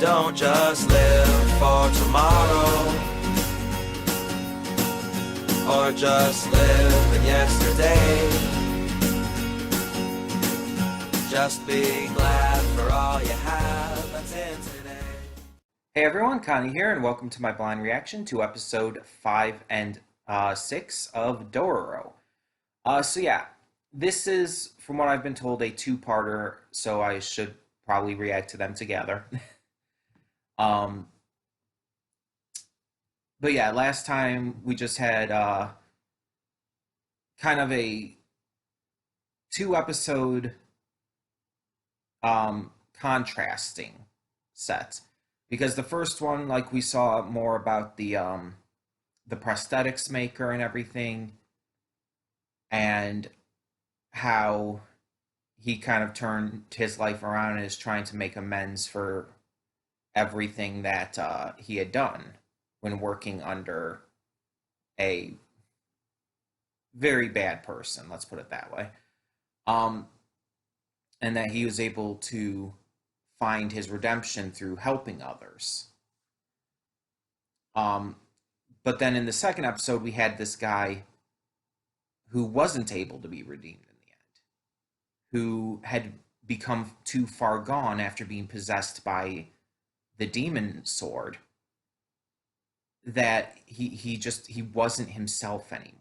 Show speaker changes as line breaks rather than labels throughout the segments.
Don't just live for tomorrow, or just live in yesterday. Just be glad for all you have that's in today.
Hey everyone, Connie here, and welcome to my blind reaction to episode 5 and 6 of Dororo. This is, from what I've been told, a two-parter, so I should probably react to them together. um, but yeah, last time we just had kind of a two-episode contrasting set. Because the first one, like, we saw more about the prosthetics maker and everything, and how he kind of turned his life around and is trying to make amends for everything that he had done when working under a very bad person, let's put it that way. Um, and that he was able to find his redemption through helping others. Um, but then in the second episode, we had this guy who wasn't able to be redeemed in the end, who had become too far gone after being possessed by the demon sword, that he wasn't himself anymore,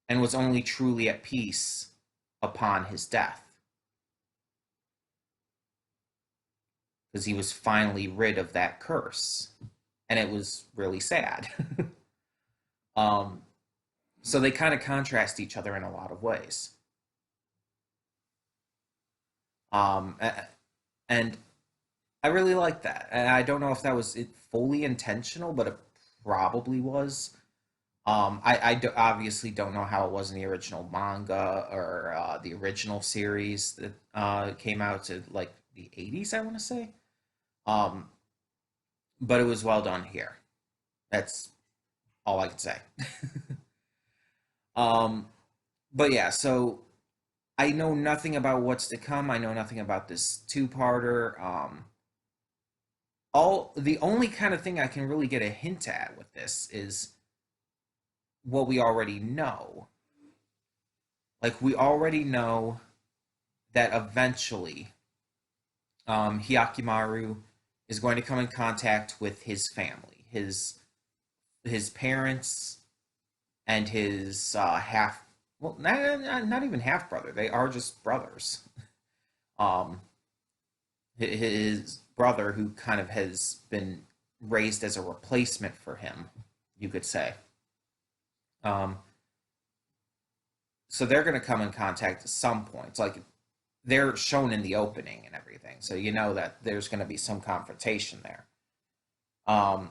and was only truly at peace upon his death, because he was finally rid of that curse, and it was really sad. um, so they kind of contrast each other in a lot of ways. And I really like that. And I don't know if that was it fully intentional, but it probably was. Obviously don't know how it was in the original manga or the original series that came out to like the 80s, I want to say. Um, but it was well done here. That's all I can say. um, but yeah, so I know nothing about what's to come. I know nothing about this two-parter. All the only kind of thing I can really get a hint at with this is what we already know. Like, we already know that eventually Hyakimaru is going to come in contact with his family, his parents, and his half, well, not even half brother. They are just brothers. Um, his brother, who kind of has been raised as a replacement for him, you could say. Um, so they're going to come in contact at some point. Like, they're shown in the opening and everything, so you know that there's going to be some confrontation there. Um,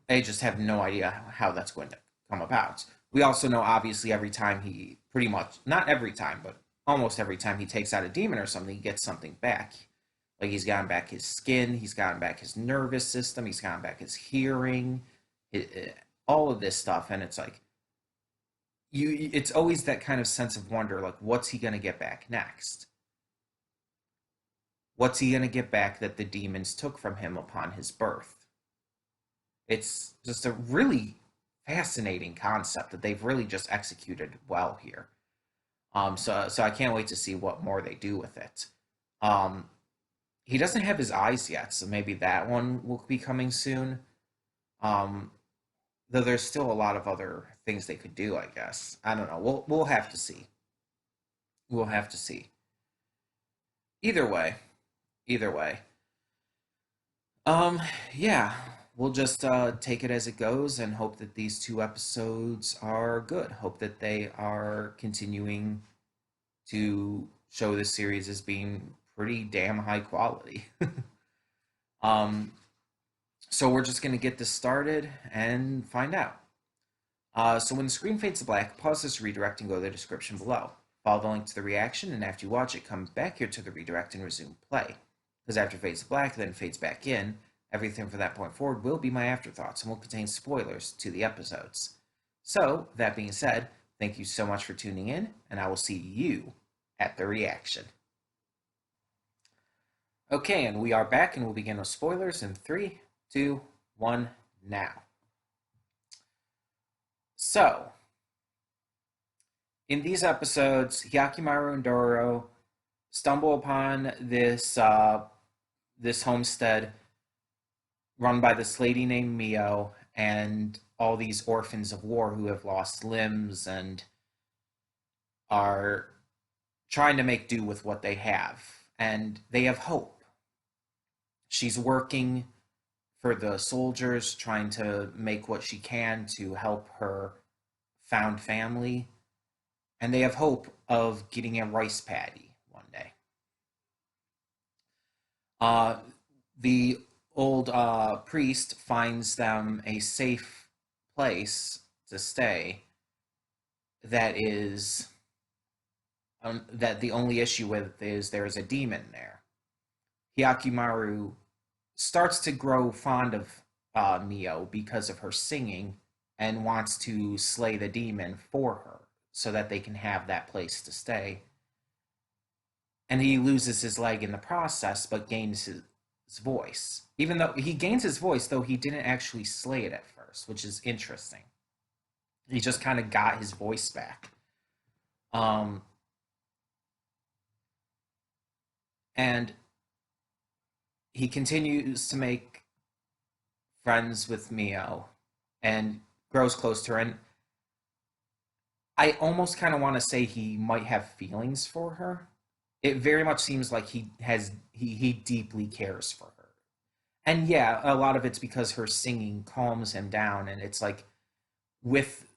they just have no idea how that's going to come about. We also know, obviously, every time he, pretty much, not every time, but almost every time he takes out a demon or something, he gets something back. Like, he's gotten back his skin, he's gotten back his nervous system, he's gotten back his hearing, all of this stuff, and it's like, it's always that kind of sense of wonder, like, what's he going to get back next? What's he going to get back that the demons took from him upon his birth? It's just a really fascinating concept that they've really just executed well here. So I can't wait to see what more they do with it. Um, he doesn't have his eyes yet, so maybe that one will be coming soon. Um, though there's still a lot of other things they could do, I guess. I don't know. We'll have to see. We'll have to see. Either way, either way. Um, yeah, we'll just take it as it goes and hope that these two episodes are good. Hope that they are continuing to show this series as being pretty damn high quality. um, so we're just going to get this started and find out. So when the screen fades to black, pause this redirect and go to the description below. Follow the link to the reaction, and after you watch it, come back here to the redirect and resume play. Because after it fades to black, then fades back in, everything from that point forward will be my afterthoughts and will contain spoilers to the episodes. So, that being said, thank you so much for tuning in, and I will see you at the reaction. Okay, and we are back, and we'll begin with spoilers in three, two, one, now. So, in these episodes, Hyakimaru and Dororo stumble upon this homestead run by this lady named Mio and all these orphans of war who have lost limbs and are trying to make do with what they have. And they have hope. She's working for the soldiers, trying to make what she can to help her found family. And they have hope of getting a rice paddy one day. Uh, the old priest finds them a safe place to stay that is that the only issue with is there is a demon there. Hyakimaru starts to grow fond of Mio because of her singing and wants to slay the demon for her so that they can have that place to stay. And he loses his leg in the process, but gains his voice. Even though he gains his voice, though he didn't actually slay it at first, which is interesting. He just kind of got his voice back. Um, and he continues to make friends with Mio and grows close to her. And I almost kind of want to say he might have feelings for her. It very much seems like he deeply cares for her. And yeah, a lot of it's because her singing calms him down, and it's like with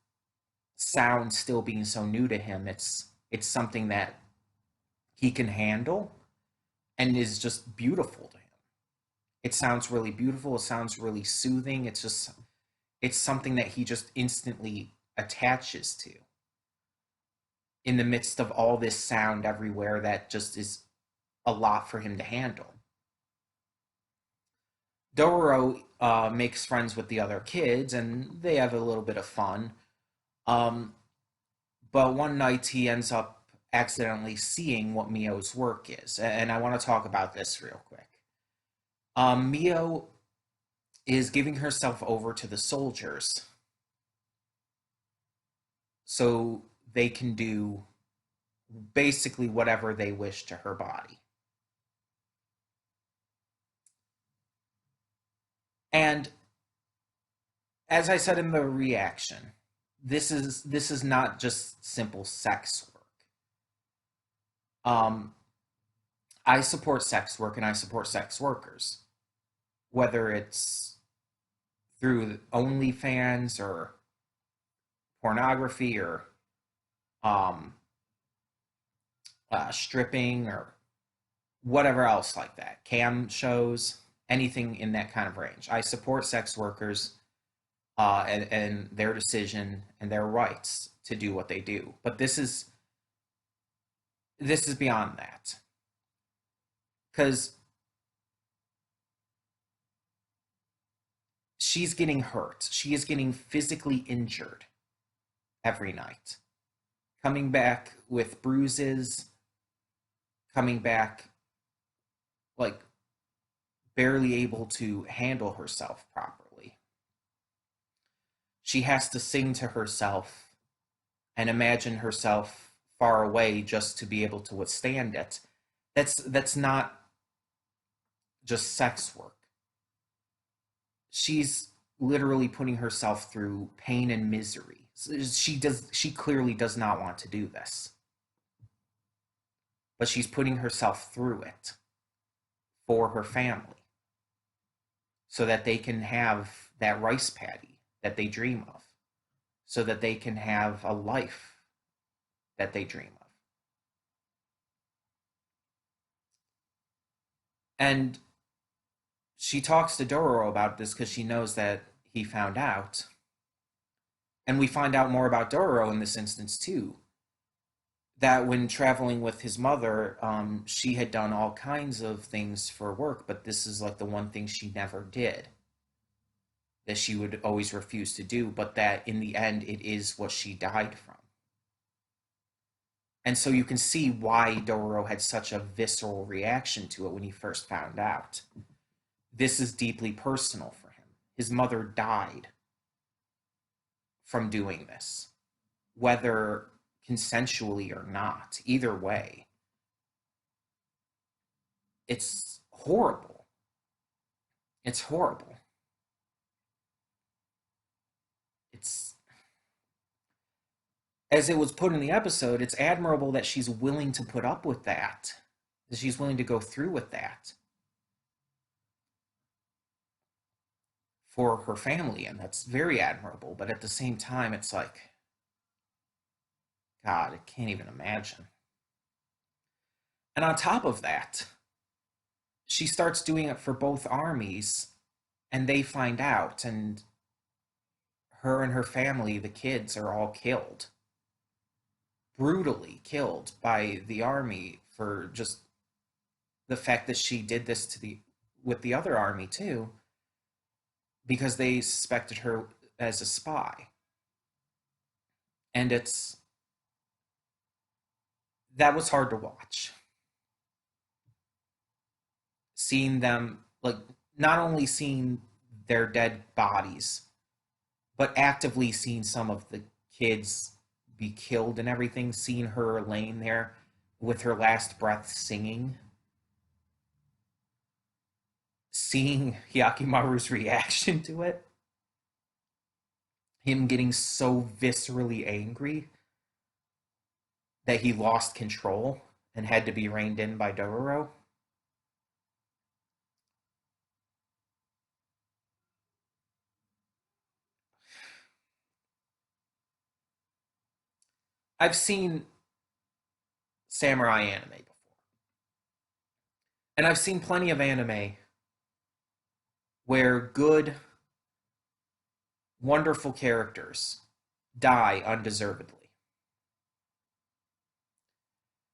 sound still being so new to him, it's something that he can handle and is just beautiful to him. It sounds really beautiful, it sounds really soothing. It's something that he just instantly attaches to in the midst of all this sound everywhere that just is a lot for him to handle. Dororo makes friends with the other kids and they have a little bit of fun. Um, but one night he ends up accidentally seeing what Mio's work is. And I want to talk about this real quick. Mio is giving herself over to the soldiers so they can do basically whatever they wish to her body. And as I said in the reaction, this is not just simple sex work. Um, I support sex work and I support sex workers, whether it's through OnlyFans or pornography or um, stripping or whatever else like that, cam shows, anything in that kind of range. I support sex workers and their decision and their rights to do what they do. But this is beyond that because she's getting hurt. She is getting physically injured every night, coming back with bruises, coming back like barely able to handle herself properly. She has to sing to herself and imagine herself far away just to be able to withstand it. That's not just sex work. She's literally putting herself through pain and misery. She clearly does not want to do this. But she's putting herself through it for her family so that they can have that rice paddy that they dream of, so that they can have a life that they dream of. And she talks to Dororo about this because she knows that he found out. And we find out more about Dororo in this instance too. That when traveling with his mother, she had done all kinds of things for work, but this is like the one thing she never did. That she would always refuse to do, but that in the end, it is what she died from. And so you can see why Dororo had such a visceral reaction to it when he first found out. This is deeply personal for him. His mother died from doing this, whether consensually or not. Either way, it's horrible. It's horrible. It's, as it was put in the episode, it's admirable that she's willing to put up with that she's willing to go through with that for her family, and that's very admirable. But at the same time, it's like, God, I can't even imagine. And on top of that, she starts doing it for both armies, and they find out, and her and her family, the kids, are all killed, brutally killed by the army for just the fact that she did this to the with the other army too, because they suspected her as a spy. And it's that was hard to watch. Seeing them, like, not only seeing their dead bodies, but actively seeing some of the kids be killed and everything, seeing her laying there with her last breath singing, seeing Hyakimaru's reaction to it, him getting so viscerally angry that he lost control and had to be reined in by Dororo. I've seen samurai anime before, and I've seen plenty of anime where good, wonderful characters die undeservedly,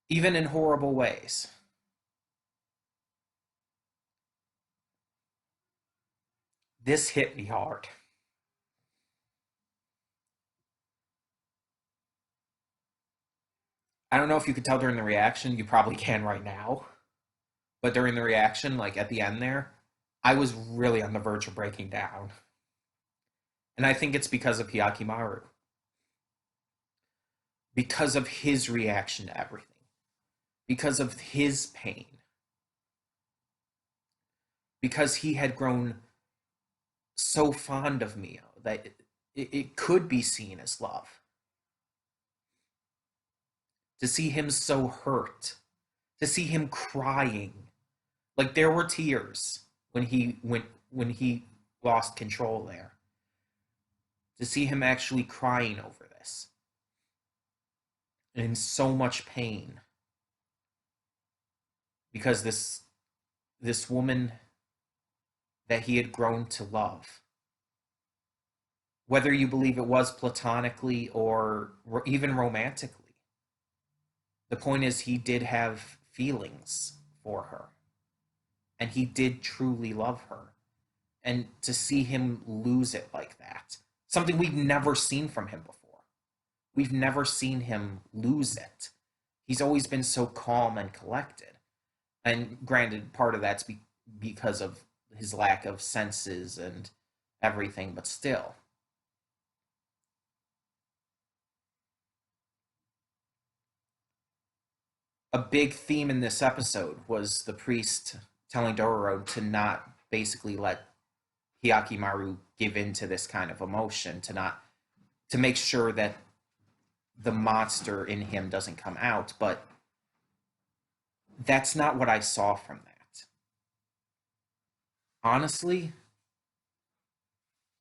even in horrible ways. This hit me hard. I don't know if you could tell during the reaction, you probably can right now, but during the reaction, like at the end there, I was really on the verge of breaking down. And I think it's because of Hyakimaru, because of his reaction to everything, because of his pain, because he had grown so fond of Mio that it could be seen as love. To see him so hurt, to see him crying, like there were tears when he lost control there. To see him actually crying over this, in so much pain, because this woman that he had grown to love, whether you believe it was platonically or even romantically, the point is he did have feelings for her, and he did truly love her. And to see him lose it like that, something we've never seen from him before. We've never seen him lose it. He's always been so calm and collected. And granted, part of that's because of his lack of senses and everything, but still. A big theme in this episode was the priest telling Dororo to not basically let Hyakimaru give in to this kind of emotion, to make sure that the monster in him doesn't come out, but that's not what I saw from that. Honestly,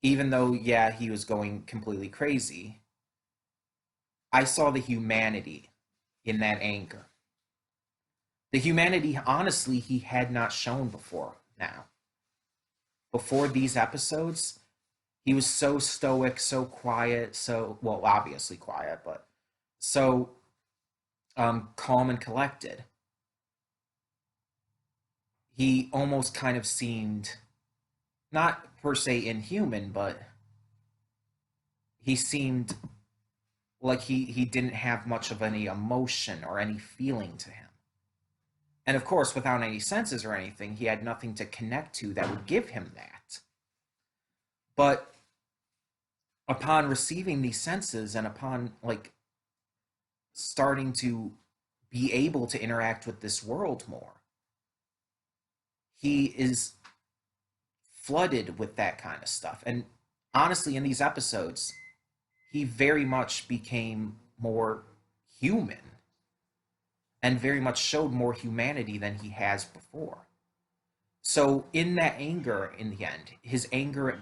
even though, yeah, he was going completely crazy, I saw the humanity in that anger. The humanity, honestly, he had not shown before now. Before these episodes, he was so stoic, so quiet, so, well, obviously quiet, but so calm and collected. He almost kind of seemed not per se inhuman, but he seemed like he didn't have much of any emotion or any feeling to him. And of course, without any senses or anything, he had nothing to connect to that would give him that. But upon receiving these senses and upon like starting to be able to interact with this world more, he is flooded with that kind of stuff. And honestly, in these episodes, he very much became more human and very much showed more humanity than he has before. So, in that anger, in the end, his anger at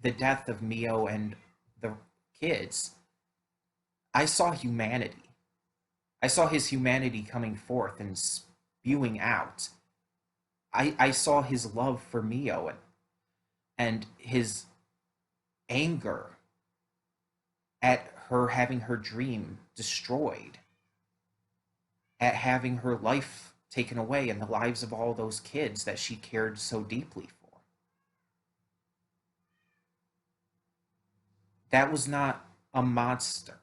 the death of Mio and the kids, I saw humanity. I saw his humanity coming forth and spewing out. I saw his love for Mio and his anger at her having her dream destroyed, at having her life taken away and the lives of all those kids that she cared so deeply for. That was not a monster.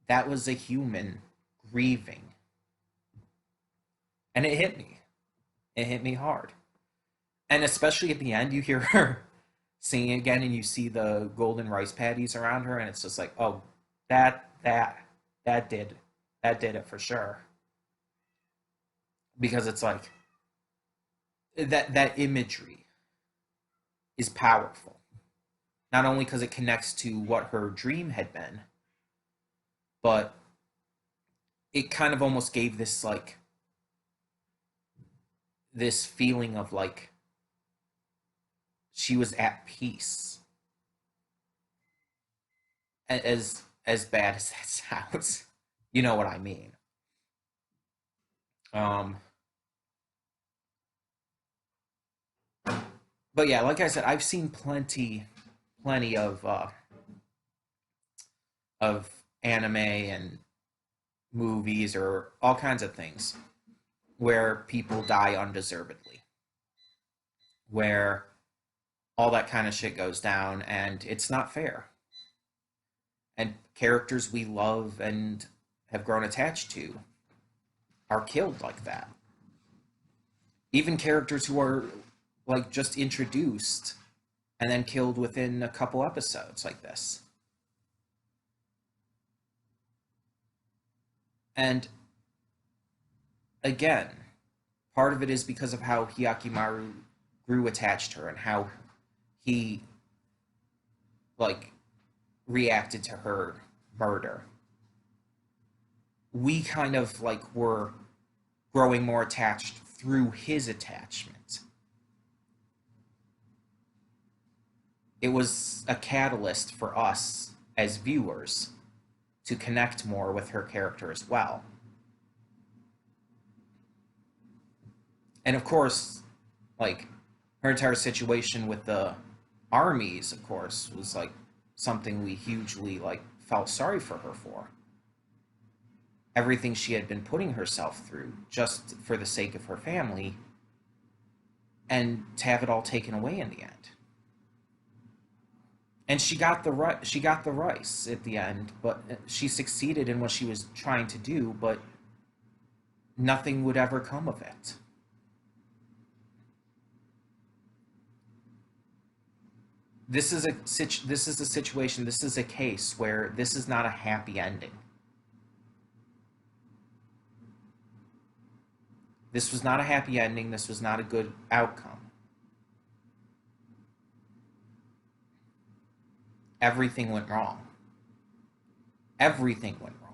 That was a human grieving. And it hit me. It hit me hard. And especially at the end, you hear her singing again and you see the golden rice patties around her, and it's just like, oh, that did it for sure. Because it's like that imagery is powerful. Not only because it connects to what her dream had been, but it kind of almost gave this like this feeling of like she was at peace. As bad as that sounds, you know what I mean. Um, but yeah, like I said, I've seen plenty of anime and movies or all kinds of things where people die undeservedly, where all that kind of shit goes down, and it's not fair. And characters we love and have grown attached to are killed like that. Even characters who are like just introduced and then killed within a couple episodes like this. And again, part of it is because of how Hyakimaru grew attached to her and how he like reacted to her murder. We kind of like were growing more attached through his attachment. It was a catalyst for us as viewers to connect more with her character as well. And of course, like her entire situation with the armies, of course, was like something we hugely like felt sorry for her for. Everything she had been putting herself through just for the sake of her family, and to have it all taken away in the end. And she got the rice at the end, but she succeeded in what she was trying to do, but nothing would ever come of it. This is a situation, this is a case where this is not a happy ending. This was not a happy ending. This was not a good outcome. Everything went wrong. Everything went wrong.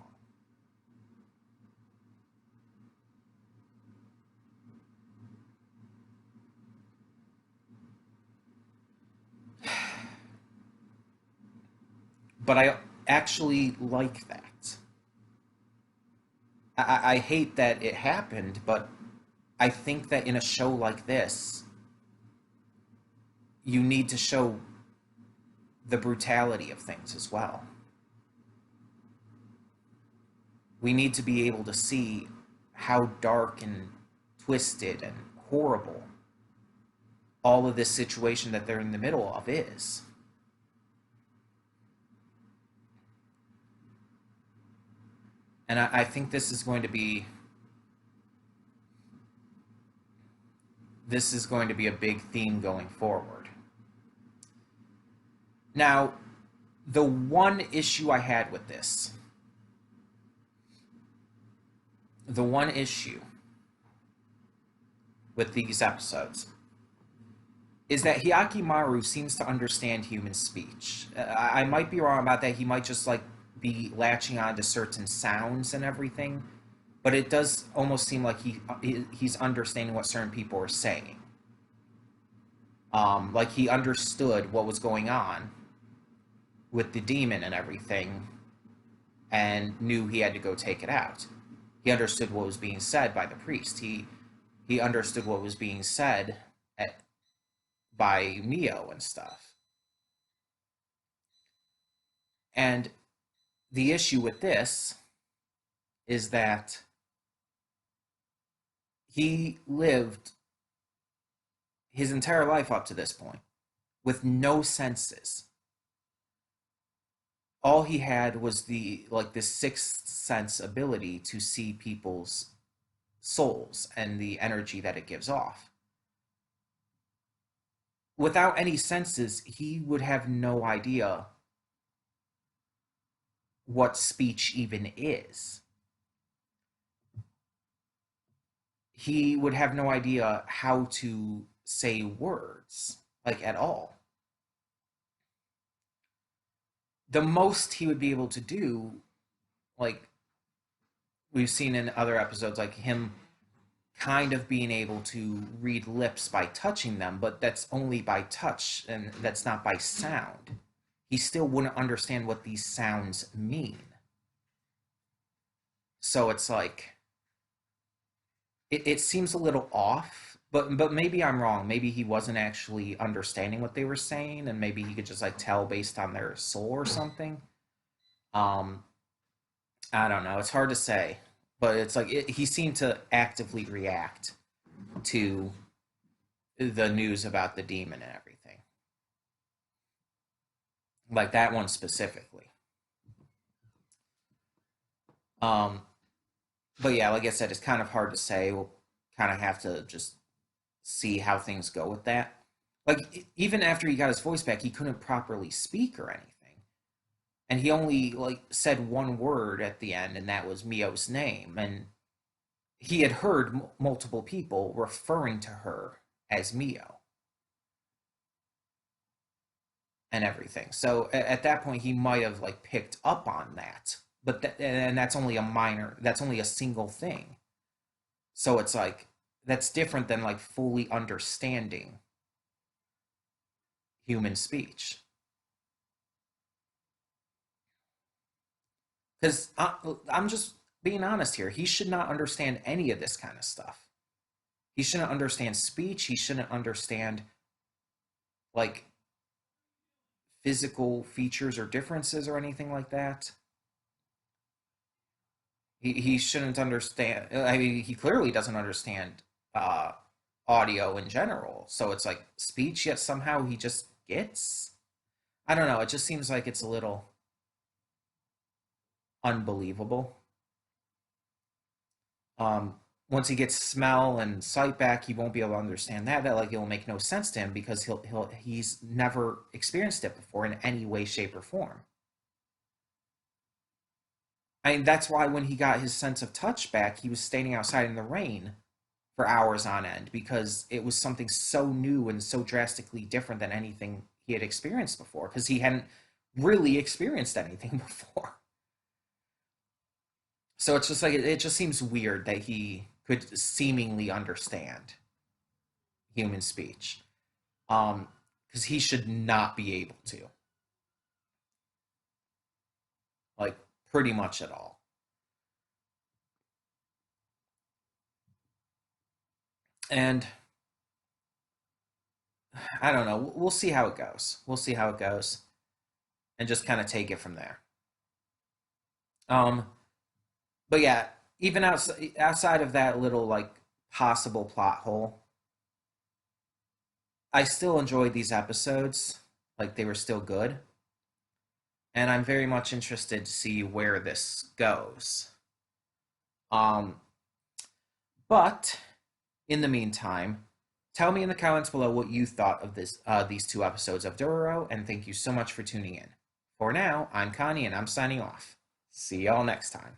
But I actually like that. I hate that it happened, but I think that in a show like this, you need to show the brutality of things as well. We need to be able to see how dark and twisted and horrible all of this situation that they're in the middle of is. And I think this is going to be a big theme going forward. Now, the one issue I had with this, the one issue with these episodes is that Hyakimaru seems to understand human speech. I might be wrong about that. He might just like be latching on to certain sounds and everything, but it does almost seem like he's understanding what certain people are saying. Like he understood what was going on with the demon and everything, and knew he had to go take it out. He understood what was being said by the priest. He understood what was being said by Mio and stuff. And the issue with this is that he lived his entire life up to this point with no senses. All he had was the like this sixth sense ability to see people's souls and the energy that it gives off. Without any senses, he would have no idea what speech even is. He would have no idea how to say words, like at all. The most he would be able to do, like we've seen in other episodes, like him kind of being able to read lips by touching them, but that's only by touch and that's not by sound. He still wouldn't understand what these sounds mean. So it's like it seems a little off, but maybe I'm wrong. Maybe he wasn't actually understanding what they were saying, and maybe he could just like tell based on their soul or something. Um, I don't know. It's hard to say, but it's like he seemed to actively react to the news about the demon and everything, like that one specifically. Um, but yeah, like I said, it's kind of hard to say. We'll kind of have to just see how things go with that. Like even after he got his voice back, he couldn't properly speak or anything, and he only like said one word at the end, and that was Mio's name. And he had heard multiple people referring to her as Mio and everything. So at that point, he might have like picked up on that, but and that's only a minor. That's only a single thing. So it's like that's different than like fully understanding human speech. Because I'm just being honest here. He should not understand any of this kind of stuff. He shouldn't understand speech. He shouldn't understand like physical features or differences or anything like that. He shouldn't understand. I mean, he clearly doesn't understand uh, audio in general. So it's like speech, yet somehow he just gets. I don't know. It just seems like it's a little unbelievable. Once he gets smell and sight back, he won't be able to understand that. That like it'll make no sense to him because he's never experienced it before in any way, shape, or form. I mean, that's why when he got his sense of touch back, he was standing outside in the rain for hours on end because it was something so new and so drastically different than anything he had experienced before because he hadn't really experienced anything before. So it's just like it just seems weird that he could seemingly understand human speech. Because he should not be able to, like pretty much at all. And I don't know. We'll see how it goes. We'll see how it goes, and just kind of take it from there. Um, but yeah, even outside of that little like possible plot hole, I still enjoyed these episodes. Like they were still good, and I'm very much interested to see where this goes. Um, but in the meantime, tell me in the comments below what you thought of these two episodes of Dororo, and thank you so much for tuning in. For now, I'm Connie, and I'm signing off. See y'all next time.